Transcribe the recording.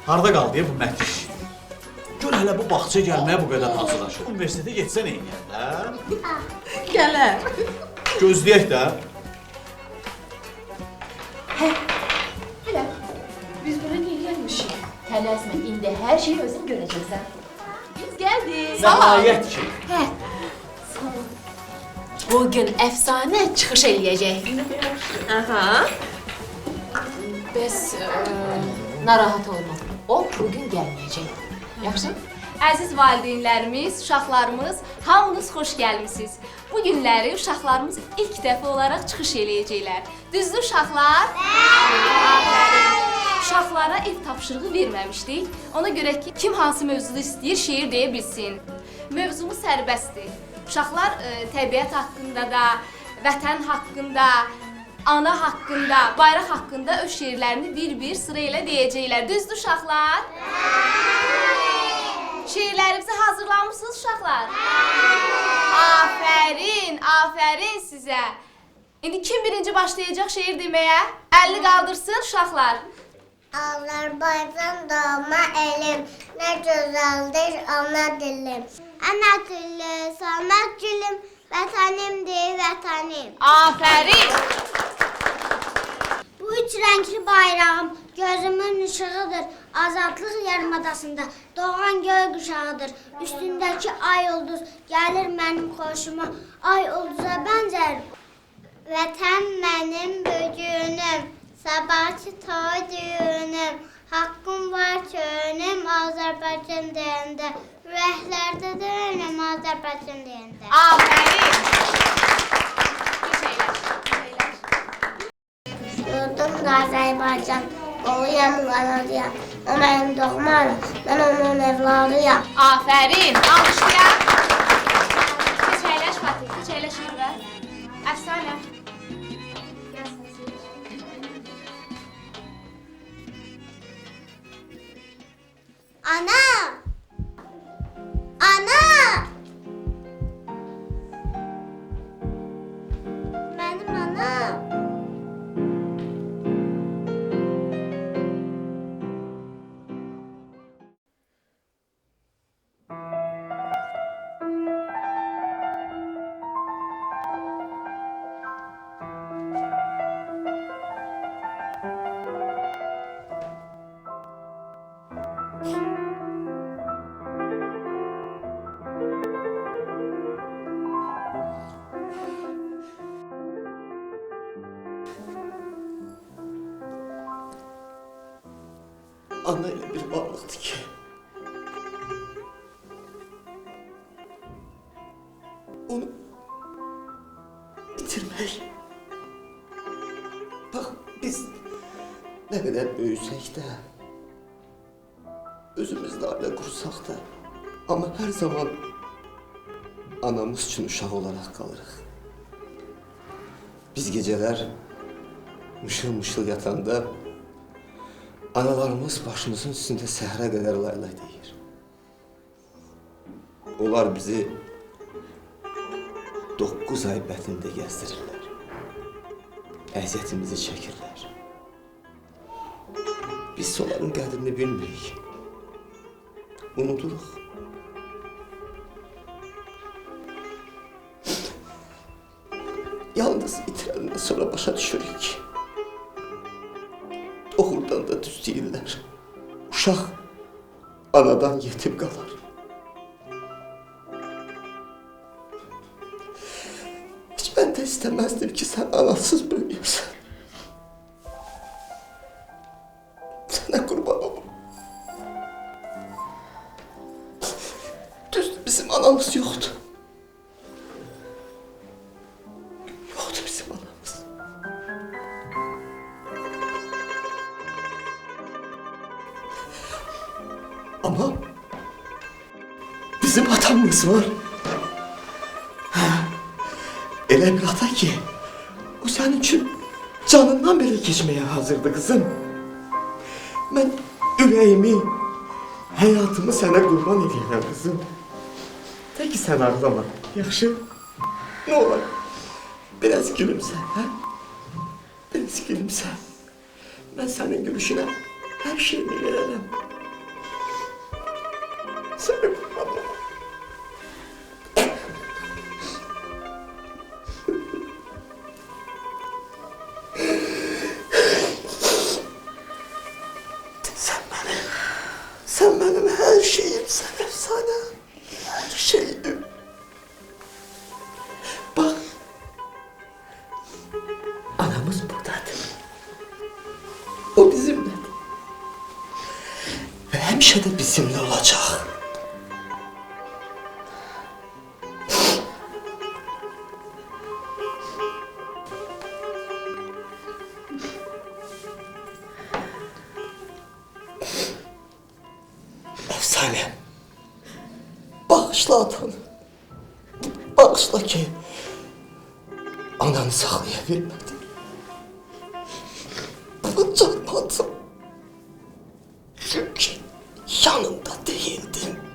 Harda qaldı ya bu mətiş? Gör hələ bu bağça gəlməyə bu qədər hazırlaşır. Universitetə getsə nə eynəyər də? Gələr. Gözləyək də. Elə, biz bura niyə gəlmişik? Tələsmə, indi hər şeyi özün görəcəksən. Biz gəldik. Nəhayət ki. Hə. Bugün əfsanə çıxış eləyəcək. Aha. Bəs narahat olma. O bugün gəlməyəcək. Yaxşı? Əziz valideynlərimiz, uşaqlarımız, hamınız xoş gəlmisiniz. Bu günləri uşaqlarımız ilk dəfə olaraq çıxış eləyəcəklər. Düzdür uşaqlar? Aferin. Uşaqlara ev tapşırığı verməmişdik. Ona görə ki, kim hansı mövzuda istəyir, şeir deyə bilsin. Mövzumuz sərbəstdir. Uşaqlar təbiət haqqında da, vətən haqqında, ana haqqında, bayraq haqqında öz şeirlərini bir-bir sıra ilə deyəcəklər. Düzdür uşaqlar? Şeirlərimizi hazırlamışsınız uşaqlar? Afərin, afərin sizə. İndi kim birinci başlayacaq şeir deməyə? Əlini qaldırsın uşaqlar. Azərbaycan doğma elim, nə gözəldir ana dilim. Ana dilli, samat gülüm, vətənimdir vətənim. Afərin. Bu üç renkli bayrağım gözümün ışığıdır. Azadlıq yarımadasında doğan göy quşağıdır. Üstündəki ay ulduz gəlir mənim xoşuma. Ay ulduza bənzər. Vətən mənim bugünüm, sabahçı toy düyünüm. Haqqım var könüm Azərbaycan deyəndə. Ürəklərdə dönüm Azərbaycan deyəndə. Afərin. Yurdum da Azərbaycan, oluyam qanadıyam. O mənim doğmanım, mən onun evladıyam. Afərin. Alışlayaq. Keç əyləş Fatih, keç əyləş yerə. Əfsanə. Ana! Ana! Mənim anam. Ana elə bir varlıqdır ki, onu bitirmək. Bax, biz nə qədər böyüsək də, özümüzlə ailə qursaq da, amma hər zaman anamız üçün uşaq olaraq qalırıq. Biz gecələr mışıl-mışıl yatanda, analarımız başımızın üstündə səhrə qədər laylay deyir. Onlar bizi 9 ay bətnində gəzdirirlər. Əziyyətimizi çəkirlər. Biz onların qədrini bilmirik. Unuduruq. Yalnız itirəndən sonra başa düşürük ki, oğuldan da düz deyirlər. Uşaq anadan yetim qalar. Heç mən də istəməzdim ki, sən anasız böyüyəsən. Sənə qurban olum. Düzdür, bizim anamız yoxdur. Yoxdur bizim anamız. Ama bizim atamız var. Elə bir ata ki, o sənin üçün canından belə keçməyə hazırdı qızım. Mən ürəyimi, həyatımı sənə qurban edəyəm qızım. De ki sən ağlama, yaxşı? Ne olar? Biraz gülümsə, hə? Biraz gülümsə. Mən sənin gülüşünə hər şeyimi verərəm. sənə qurban olum. Sen benim her şeyimsin efsane. Her şeyim. Bak. Anamız buradadır. O bizimle. Ve hemşe de bizimle olacak. Efsane. Bağışla atanı. Bağışla ki ananı saklayabilmedin. Buna canmadım. Çünkü yanında değildin.